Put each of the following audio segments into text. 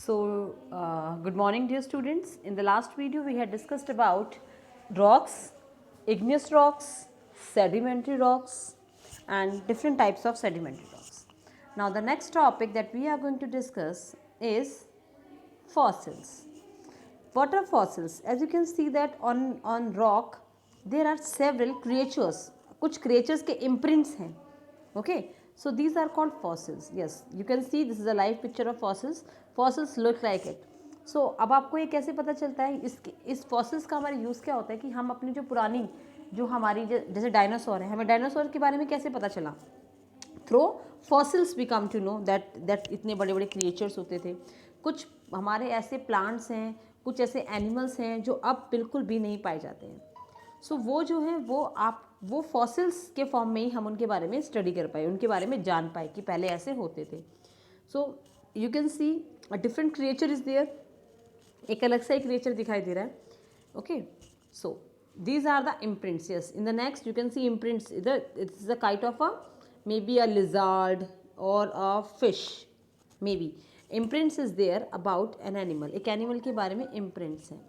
Good morning, dear students. In the last video, we had discussed about rocks, igneous rocks, sedimentary rocks, and different types of sedimentary rocks. Now, the next topic that we are going to discuss is fossils. What are fossils? As you can see that on rock, there are several creatures. कुछ creatures के imprints हैं. Okay. So these are called fossils. Yes, you can see this is a live picture of fossils. Fossils look like it. So अब आपको ये कैसे पता चलता है इस fossils का हमारा यूज़ क्या होता है कि हम अपनी जो पुरानी जो हमारी जैसे डायनासोर है, हमें डायनासोर के बारे में कैसे पता चला? Through fossils we come to know that इतने बड़े बड़े क्रिएचर्स होते थे. कुछ हमारे ऐसे प्लांट्स हैं, कुछ ऐसे एनिमल्स हैं जो अब बिल्कुल भी नहीं पाए जाते हैं. सो वो जो है वो फॉसिल्स के फॉर्म में ही हम उनके बारे में स्टडी कर पाए, उनके बारे में जान पाए कि पहले ऐसे होते थे. So you can see a different creature is there. एक अलग सा ही क्रिएचर दिखाई दे रहा है. Okay, so these are the imprints. Yes, in the next you can see imprints. It's the kite of maybe a lizard or a fish. Maybe imprints is there about an animal. एक animal के बारे में imprints हैं.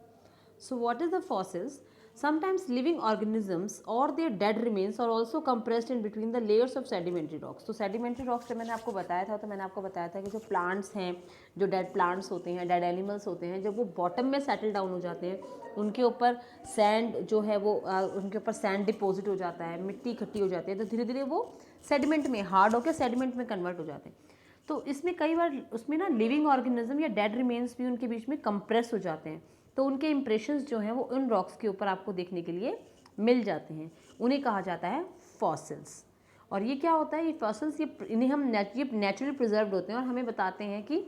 So what is the fossils? Sometimes living organisms or their dead remains are also compressed in between the layers of sedimentary rocks. तो sedimentary rocks जब मैंने आपको बताया था तो मैंने आपको बताया था कि जो plants हैं, जो dead plants होते हैं, dead animals होते हैं, जब वो bottom में settle down हो जाते हैं, उनके ऊपर sand जो है वो उनके ऊपर sand deposit हो जाता है, मिट्टी इकट्ठी हो जाती है, तो धीरे धीरे वो sediment में hard होकर sediment में convert हो जाते हैं. तो इसमें कई बार उसमें ना लिविंग ऑर्गेनिज्म या डेड रिमेन्स भी उनके बीच में कंप्रेस हो जाते हैं, तो उनके इंप्रेशंस जो हैं वो उन रॉक्स के ऊपर आपको देखने के लिए मिल जाते हैं. उन्हें कहा जाता है फॉसिल्स. और ये क्या होता है, ये फॉसिल्स इन्हें हम ये नेचुरली प्रिजर्व्ड होते हैं और हमें बताते हैं कि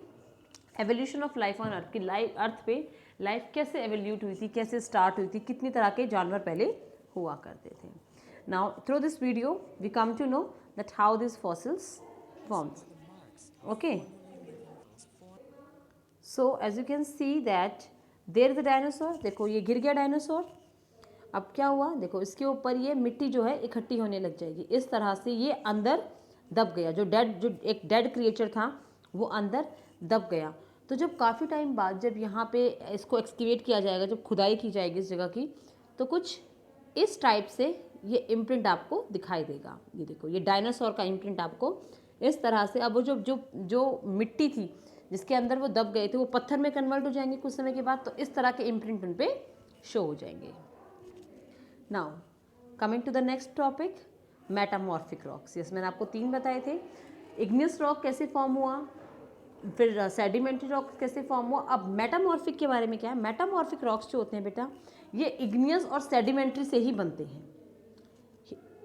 evolution of life on earth, की अर्थ पे लाइफ कैसे एवोल्यूट हुई थी, कैसे स्टार्ट हुई थी, कितनी तरह के जानवर पहले हुआ करते थे. Now through this video we come to know that how this fossils forms. Okay, so as you can see that there is a dinosaur. देखो ये गिर गया डायनासोर. अब क्या हुआ, देखो इसके ऊपर ये मिट्टी जो है इकट्ठी होने लग जाएगी. इस तरह से ये अंदर दब गया. जो एक डेड क्रिएचर था वो अंदर दब गया. तो जब काफ़ी टाइम बाद जब यहाँ पे इसको एक्सकेवेट किया जाएगा, जब खुदाई की जाएगी इस जगह की, तो कुछ इस टाइप से ये इम्प्रिंट आपको दिखाई देगा. ये देखो ये डायनासोर का इम्प्रिंट आपको इस तरह से. अब वो जो मिट्टी थी जिसके अंदर वो दब गए थे वो पत्थर में कन्वर्ट हो जाएंगे कुछ समय के बाद, तो इस तरह के इम्प्रिंट उन पे शो हो जाएंगे. Now coming to the next topic, metamorphic rocks. Yes, मैंने आपको 3 बताए थे. इग्नियस रॉक कैसे फॉर्म हुआ, फिर सेडिमेंट्री रॉक कैसे फॉर्म हुआ. अब मेटामॉर्फिक के बारे में क्या है. मेटामॉर्फिक रॉक्स जो होते हैं बेटा, ये इग्नियस और सेडिमेंट्री से ही बनते हैं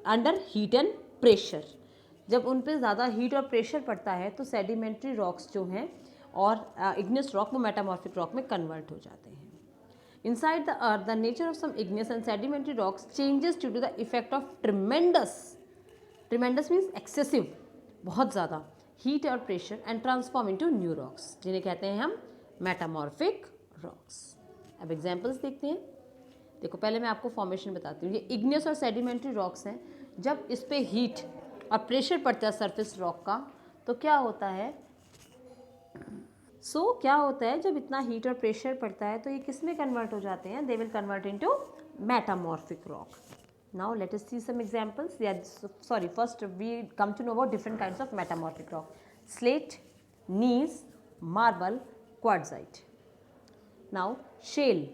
अंडर हीट एंड प्रेशर. जब उन पर ज़्यादा हीट और प्रेशर पड़ता है तो सेडिमेंट्री रॉक्स जो हैं और इग्नियस रॉक वो मेटामॉर्फिक रॉक में कन्वर्ट हो जाते हैं. Inside the earth the nature of some igneous and sedimentary rocks changes due to the effect of tremendous means excessive, बहुत ज़्यादा हीट और pressure, and transform into new rocks, जिन्हें कहते हैं हम मेटामॉर्फिक रॉक्स. अब एग्जांपल्स देखते हैं. देखो पहले मैं आपको फॉर्मेशन बताती हूँ. ये इग्नियस और सेडिमेंट्री रॉक्स हैं. जब इस पर हीट और प्रेशर पड़ता है सरफेस रॉक का, तो क्या होता है, क्या होता है जब इतना हीट और प्रेशर पड़ता है तो ये किस में कन्वर्ट हो जाते हैं, they will convert into metamorphic rock. Now let us see some examples. Sorry, first we come to know about different kinds of metamorphic rock. Slate, gneiss, marble, quartzite. Now shale.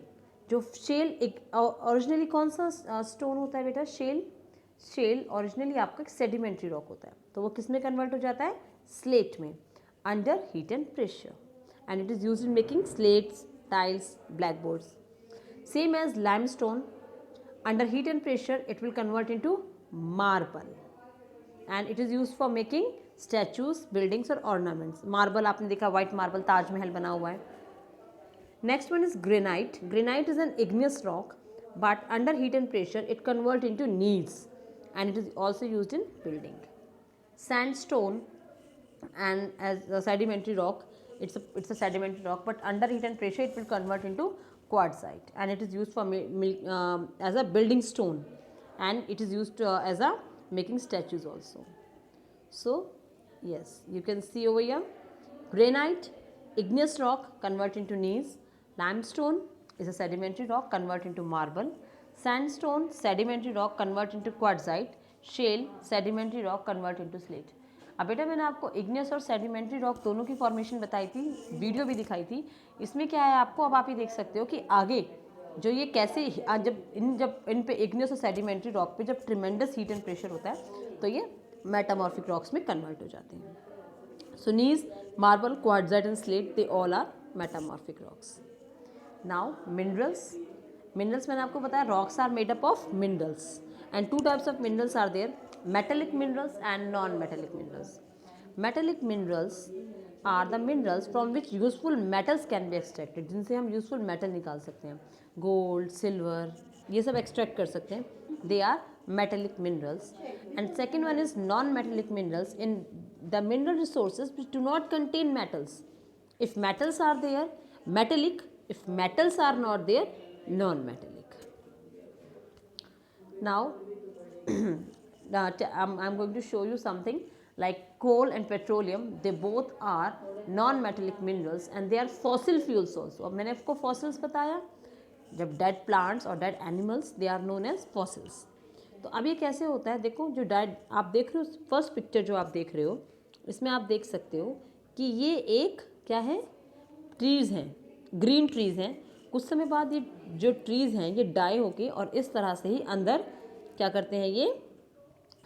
जो shale एक originally कौन सा stone होता है बेटा, shell originally आपका एक sedimentary rock होता है. तो वो किस में कन्वर्ट हो जाता है, स्लेट में, under heat and pressure, and it is used in making slates, tiles, black boards. Same as limestone, under heat and pressure it will convert into marble, and it is used for making statues, buildings और ornaments. Marble आपने देखा, white marble, Taj Mahal बना हुआ है. Next one is granite. Granite is an igneous rock, but under heat and pressure it converts into needs, and it is also used in building. Sandstone, and as a sedimentary rock, it's a sedimentary rock, but under heat and pressure it will convert into quartzite, and it is used for as a building stone, and it is used as a making statues also. So yes, you can see over here, granite, Igneous rock convert into gneiss. Limestone is a sedimentary rock convert into marble. Sandstone sedimentary rock convert into quartzite. Shale sedimentary rock convert into slate. अब बेटा मैंने आपको igneous और sedimentary rock दोनों की formation बताई थी, video भी दिखाई थी. इसमें क्या है आपको, अब आप ये देख सकते हो कि आगे जो ये कैसे जब इन पे इग्नियस और सेडिमेंट्री रॉक पे जब ट्रिमेंडस हीट एंड प्रेशर होता है तो ये मेटामॉर्फिक रॉक्स में कन्वर्ट हो जाते हैं. So gneiss, marble, quartzite and slate, they all are metamorphic rocks. Now minerals. Minerals मैंने आपको बताया rocks are made up of minerals and two types of minerals are there, metallic minerals and non-metallic minerals. Metallic minerals are the minerals from which useful metals can be extracted, जिनसे हम useful metal निकाल सकते हैं. Gold, silver, ये सब extract कर सकते हैं. They are metallic minerals. And second one is non-metallic minerals. In the mineral resources which do not contain metals. If metals are there, metallic. If metals are not there, non-metallic. Now, I'm going to show you something like coal and petroleum. They both are non-metallic minerals and they are fossil fuels also. अब मैंने आपको fossils बताया, जब dead plants और dead animals, they are known as fossils. तो अब ये कैसे होता है, देखो जो आप देख रहे हो, फर्स्ट पिक्चर जो आप देख रहे हो इसमें आप देख सकते हो कि ये एक क्या है, ट्रीज़ हैं, ग्रीन ट्रीज़ हैं. कुछ समय बाद ये जो ट्रीज़ हैं ये डाई होके और इस तरह से ही अंदर क्या करते हैं, ये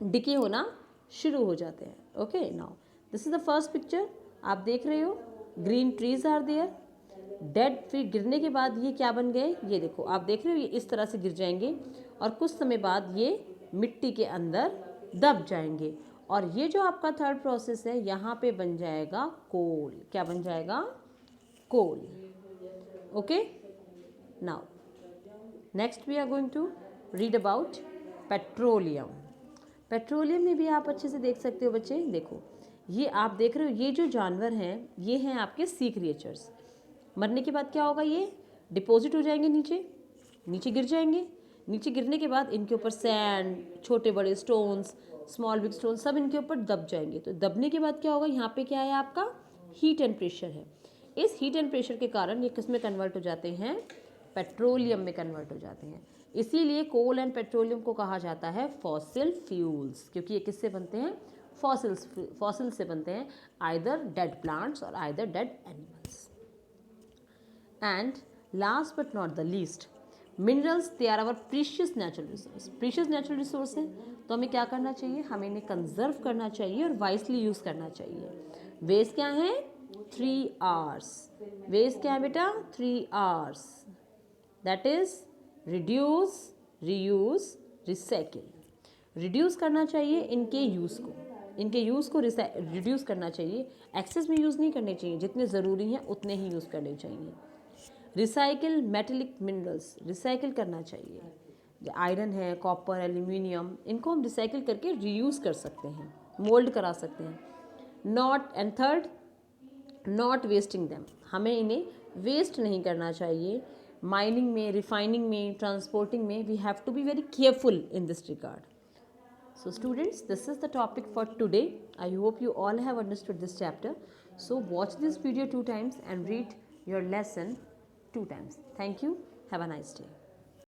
डिके होना शुरू हो जाते हैं. Okay, now this is the first picture. आप देख रहे हो green trees are there, dead. फिर गिरने के बाद ये क्या बन गए, ये देखो आप देख रहे हो, ये इस तरह से गिर जाएंगे और कुछ समय बाद ये मिट्टी के अंदर दब जाएंगे. और ये जो आपका थर्ड प्रोसेस है, यहाँ पे बन जाएगा कोल. क्या बन जाएगा, coal. Okay, now next we are going to read about petroleum. Petroleum में भी आप अच्छे से देख सकते हो बच्चे. देखो ये आप देख रहे हो, ये जो जानवर हैं ये हैं आपके सी क्रिएचर्स. मरने के बाद क्या होगा, ये डिपॉजिट हो जाएंगे नीचे, नीचे गिर जाएंगे. नीचे गिरने के बाद इनके ऊपर सैंड, छोटे बड़े स्टोन्स, स्मॉल बिग स्टोन सब इनके ऊपर दब जाएंगे. तो दबने के बाद क्या होगा, यहाँ पे क्या है आपका हीट एंड प्रेशर है. इस हीट एंड प्रेशर के कारण ये किस में कन्वर्ट हो जाते हैं, पेट्रोलियम में कन्वर्ट हो जाते हैं. इसीलिए कोल एंड पेट्रोलियम को कहा जाता है फॉसिल फ्यूल्स, क्योंकि ये किससे बनते हैं, फॉसिल से बनते हैं, आइदर डेड प्लांट्स और either dead animals. And last but not the least, minerals, they are our precious natural resource. Precious natural resource है तो हमें क्या करना चाहिए, हमें इन्हें कंजर्व करना चाहिए और वाइसली यूज़ करना चाहिए. वेज क्या है, 3 R's. वेज क्या है बेटा, 3 R's. That is reduce, reuse, recycle. Reduce करना चाहिए इनके यूज़ को, इनके यूज़ को रिड्यूस करना चाहिए. एक्सेस में यूज़ नहीं करने चाहिए, जितने ज़रूरी हैं उतने ही यूज़ करने चाहिए. रिसाइकिल मेटेलिक मिनरल्स, रिसाइकिल करना चाहिए. आयरन है, कॉपर, एल्यूमिनियम, इनको हम रिसाइकिल करके रीयूज़ कर सकते हैं, मोल्ड करा सकते हैं. Not, and third, not wasting them, हमें इन्हें वेस्ट नहीं करना चाहिए. माइनिंग में, रिफाइनिंग में, ट्रांसपोर्टिंग में we have to be very careful in this regard. So students, this is the topic for today. I hope you all have understood this chapter. So watch this video 2 times and read your lesson 2 times. Thank you. Have a nice day.